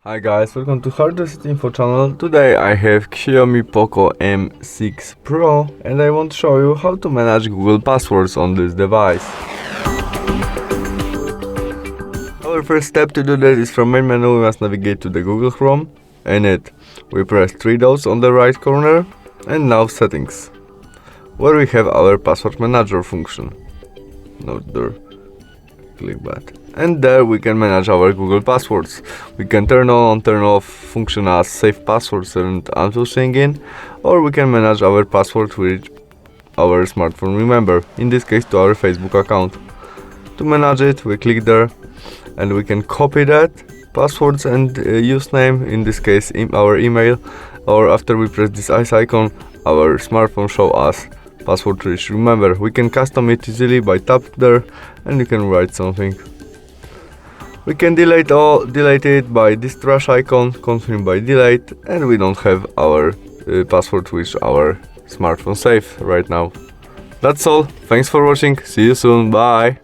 Hi guys, welcome to Hardest Info channel. Today I have Xiaomi POCO M6 Pro and I want to show you how to manage Google passwords on this device. Our first step to do that is from main menu we must navigate to the Google Chrome. In it, we press 3 dots on the right corner and now settings, where we have our password manager function. Note there. Click that. And there we can manage our Google passwords. We can turn on and turn off function as save passwords and auto sign in, or we can manage our password with our smartphone remember, in this case to our Facebook account. To manage it, we click there and we can copy that passwords and username, in this case our email, or after we press this ice icon, our smartphone show us password rich remember. We can custom it easily by tap there and you can write something. We can delete it by this trash icon, confirm by delete, and we don't have our password which our smartphone save right now. That's all, thanks for watching, see you soon, bye!